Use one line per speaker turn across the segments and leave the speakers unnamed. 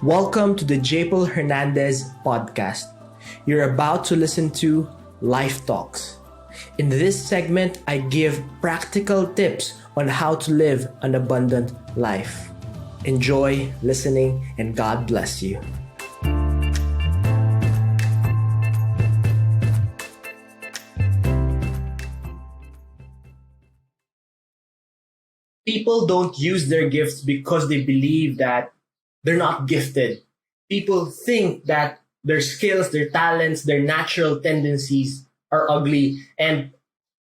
Welcome to the Japel Hernandez podcast. You're about to listen to Life Talks. In this segment, I give practical tips on how to live an abundant life. Enjoy listening and God bless you. People don't use their gifts because they believe that they're not gifted. People think that their skills, their talents, their natural tendencies are ugly, and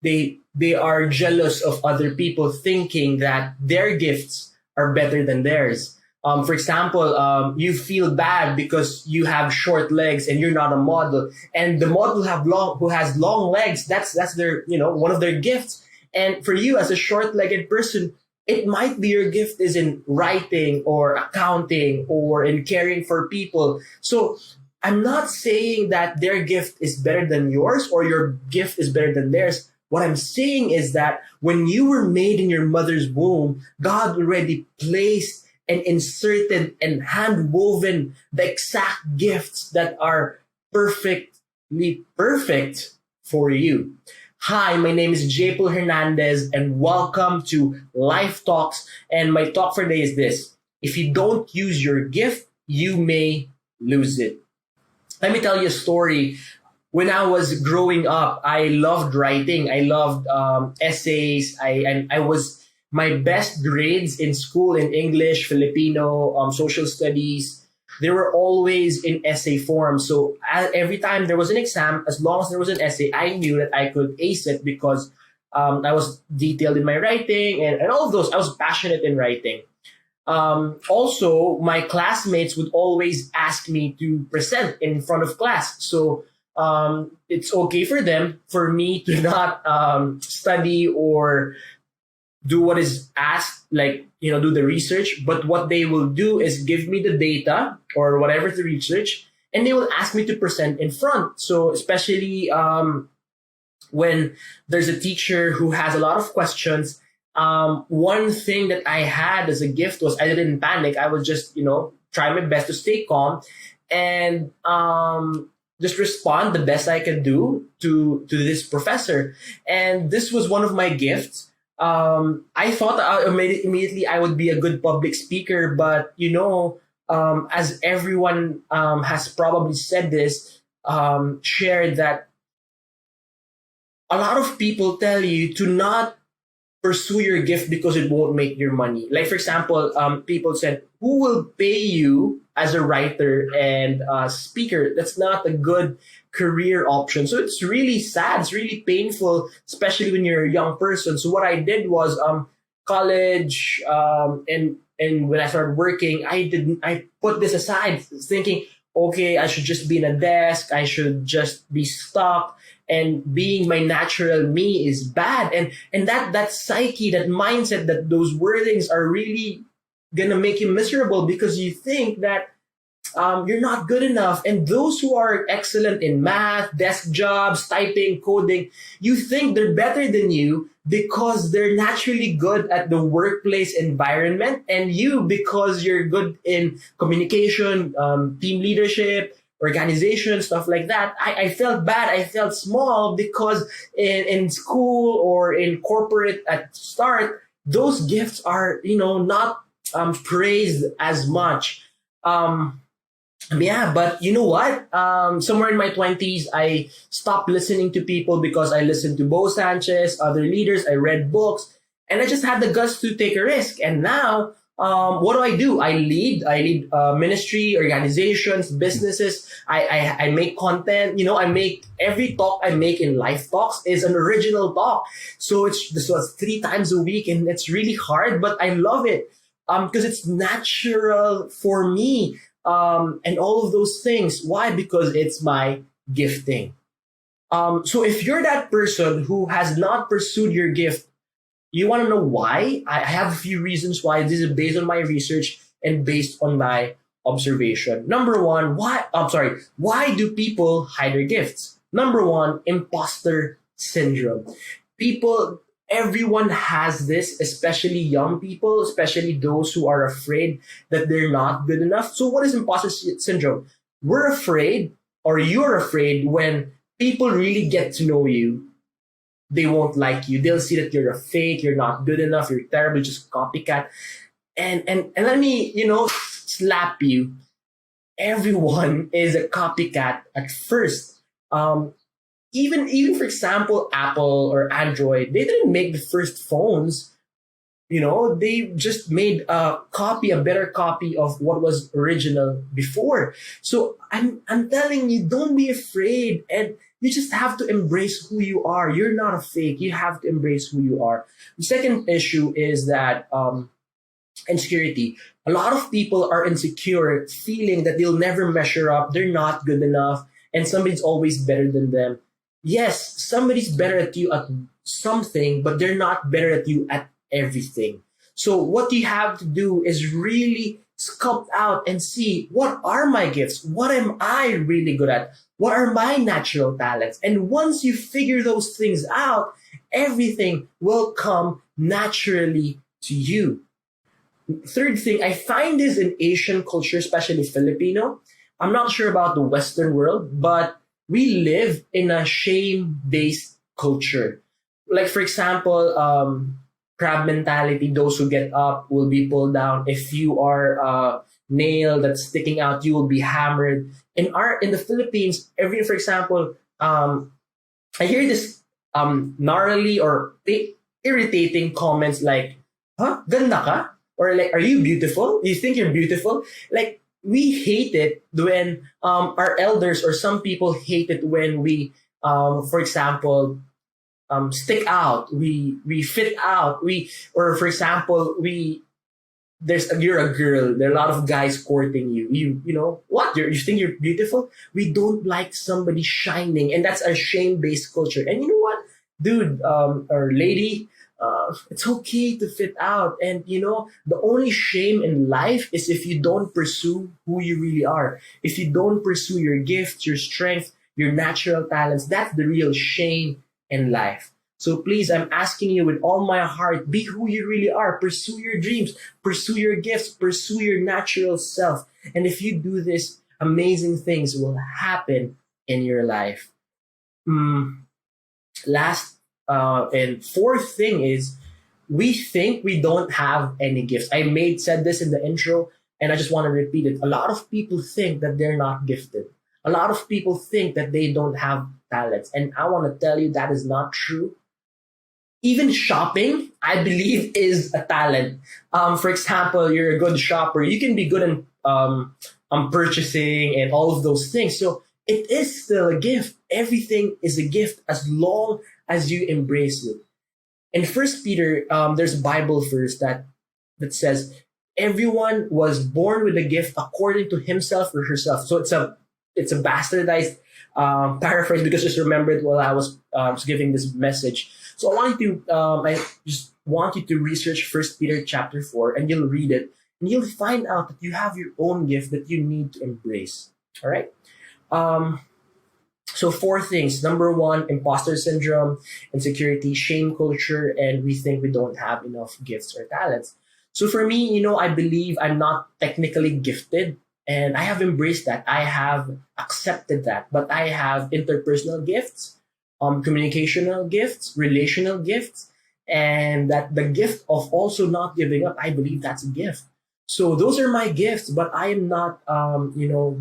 they are jealous of other people thinking that their gifts are better than theirs. For example, you feel bad because you have short legs and you're not a model, and the model who has long legs. That's their one of their gifts. And for you as a short-legged person, it might be your gift is in writing or accounting or in caring for people. So I'm not saying that their gift is better than yours or your gift is better than theirs. What I'm saying is that when you were made in your mother's womb, God already placed and inserted and hand woven the exact gifts that are perfectly perfect for you. Hi, my name is Japel Hernandez and welcome to Life Talks. And my talk for today is this: if you don't use your gift, you may lose it. Let me tell you a story. When I was growing up, I loved writing. I loved essays. I was my best grades in school in English, Filipino, social studies. They were always in essay form. So every time there was an exam, as long as there was an essay, I knew that I could ace it because I was detailed in my writing and all of those. I was passionate in writing. Also, my classmates would always ask me to present in front of class. So it's okay for them, for me to not study or do what is asked, like, do the research. But what they will do is give me the data or whatever to research, and they will ask me to present in front. So especially when there's a teacher who has a lot of questions, one thing that I had as a gift was I didn't panic. I would just, try my best to stay calm and just respond the best I could do to this professor. And this was one of my gifts. I thought immediately I would be a good public speaker, but as everyone has probably said this, shared that a lot of people tell you to not pursue your gift because it won't make your money. Like, for example, people said, who will pay you as a writer and a speaker? That's not a good career option. So it's really sad. It's really painful, especially when you're a young person. So what I did was college and when I started working, I put this aside thinking, okay, I should just be in a desk. I should just be stuck. And being my natural me is bad. And that psyche, that mindset, that those wordings are really gonna make you miserable because you think that you're not good enough. And those who are excellent in math, desk jobs, typing, coding, you think they're better than you because they're naturally good at the workplace environment, and you because you're good in communication, team leadership, organization, stuff like that. I felt bad. I felt small because in school or in corporate at start, those gifts are, not praised as much. But you know what? Somewhere in my 20s, I stopped listening to people because I listened to Bo Sanchez, other leaders. I read books, and I just had the guts to take a risk. And now, what do? I lead ministry, organizations, businesses. I make content. I make every talk I make in Life Talks is an original talk. So this was 3 times a week, and it's really hard, but I love it because it's natural for me. And all of those things. Why? Because it's my gifting. So if you're that person who has not pursued your gift, you want to know why? I have a few reasons why. This is based on my research and based on my observation. Number one, why do people hide their gifts? Number one, imposter syndrome. People, Everyone has this, especially young people, especially those who are afraid that they're not good enough. So, what is syndrome? We're afraid, or you're afraid, when people really get to know you, they won't like you. They'll see that you're a fake, you're not good enough, you're terrible, just copycat. And let me, slap you. Everyone is a copycat at first. Even for example, Apple or Android, they didn't make the first phones. They just made a better copy of what was original before. So I'm telling you, don't be afraid, and you just have to embrace who you are. You're not a fake. You have to embrace who you are. The second issue is that insecurity. A lot of people are insecure, feeling that they'll never measure up, they're not good enough, and somebody's always better than them. Yes, somebody's better at you at something, but they're not better at you at everything. So what you have to do is really sculpt out and see, what are my gifts? What am I really good at? What are my natural talents? And once you figure those things out, everything will come naturally to you. Third thing, I find this in Asian culture, especially Filipino. I'm not sure about the Western world, but we live in a shame-based culture. Like, for example, crab mentality, those who get up will be pulled down. If you are a nail that's sticking out, you will be hammered. In the Philippines, for example, I hear this gnarly or irritating comments like, huh? Ganda ka? Or like, are you beautiful? You think you're beautiful? Like, we hate it when our elders or some people hate it when we, for example, stick out. We fit out. Or for example, you're a girl. There are a lot of guys courting you. You know what? You think you're beautiful? We don't like somebody shining, and that's a shame-based culture. And you know what, dude, or lady, it's okay to fit out. And the only shame in life is if you don't pursue who you really are. If you don't pursue your gifts, your strength, your natural talents, that's the real shame in life. So please, I'm asking you with all my heart, be who you really are. Pursue your dreams, pursue your gifts, pursue your natural self. And if you do this, amazing things will happen in your life. Last and fourth thing is, we think we don't have any gifts. Said this in the intro, and I just want to repeat it. A lot of people think that they're not gifted. A lot of people think that they don't have talents, and I want to tell you that is not true. Even shopping, I believe, is a talent. For example, you're a good shopper. You can be good in purchasing and all of those things. So it is still a gift. Everything is a gift as long as you embrace it. In First Peter, there's a Bible verse that says, "Everyone was born with a gift according to himself or herself." So it's a bastardized paraphrase, because just remembered while I was giving this message. So I just want you to research First Peter chapter 4, and you'll read it, and you'll find out that you have your own gift that you need to embrace. All right. So 4 things. Number 1, imposter syndrome, insecurity, shame culture, and we think we don't have enough gifts or talents. So for me, I believe I'm not technically gifted, and I have embraced that. I have accepted that. But I have interpersonal gifts, communicational gifts, relational gifts, and that the gift of also not giving up, I believe that's a gift. So those are my gifts, but I am not,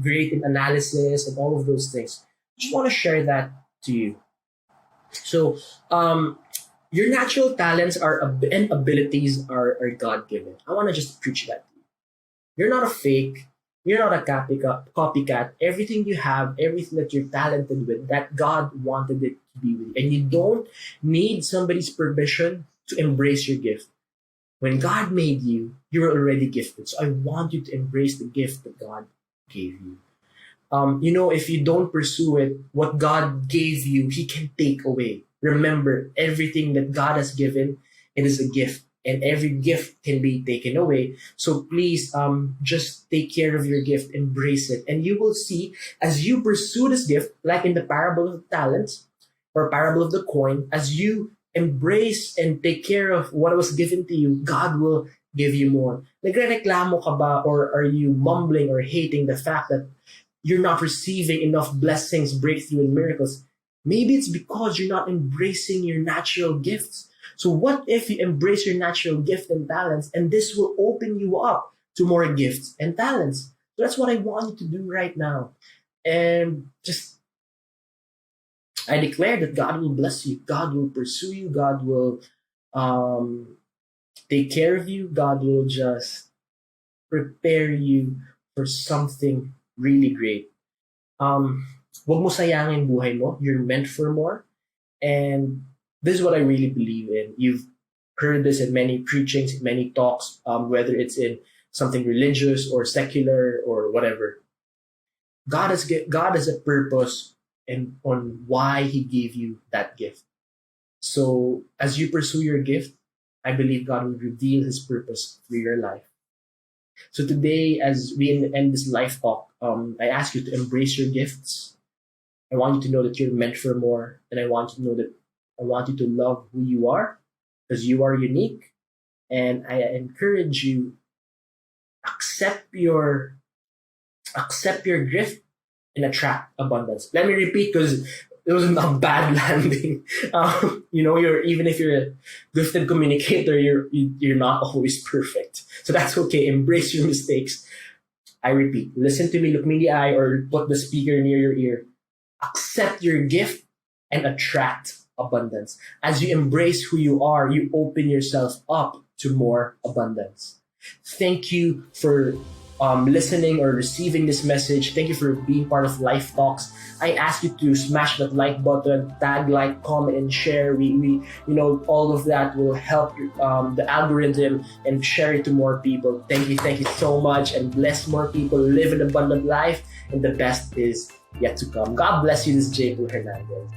great in analysis and all of those things. Just want to share that to you. So, your natural talents and abilities are God given. I want to just preach that to you. You're not a fake. You're not a copycat. Everything you have, everything that you're talented with, that God wanted it to be with you. And you don't need somebody's permission to embrace your gift. When God made you, you're already gifted. So I want you to embrace the gift that God gave you. If you don't pursue it, what God gave you, He can take away. Remember, everything that God has given, it is a gift. And every gift can be taken away. So please, just take care of your gift, embrace it. And you will see, as you pursue this gift, like in the parable of the talents or parable of the coin, as you embrace and take care of what was given to you, God will give you more. Nagrereklamo ka ba, or are you mumbling or hating the fact that you're not receiving enough blessings, breakthrough, and miracles? Maybe it's because you're not embracing your natural gifts. So what if you embrace your natural gift and talents, and this will open you up to more gifts and talents? So that's what I want you to do right now. And just, I declare that God will bless you. God will pursue you. God will take care of you. God will just prepare you for something really great. Wag mo sayangin buhay mo. You're meant for more. And this is what I really believe in. You've heard this in many preachings, many talks, whether it's in something religious or secular or whatever. God has a purpose and on why He gave you that gift. So as you pursue your gift, I believe God will reveal His purpose through your life. So today, as we end this life talk, I ask you to embrace your gifts. I want you to know that you're meant for more, and I want you to love who you are, because you are unique. And I encourage you, accept your gift and attract abundance. Let me repeat, because it was a bad landing. Even if you're a gifted communicator, you're not always perfect. So that's okay. Embrace your mistakes. I repeat, listen to me, look me in the eye, or put the speaker near your ear. Accept your gift and attract abundance. As you embrace who you are, you open yourself up to more abundance. Thank you for listening or receiving this message. Thank you for being part of Life Talks. I ask you to smash that like button, tag, like, comment, and share. We all of that will help the algorithm and share it to more people. Thank you so much, and bless more people, live an abundant life, and the best is yet to come. God bless you. This is J. Hernandez.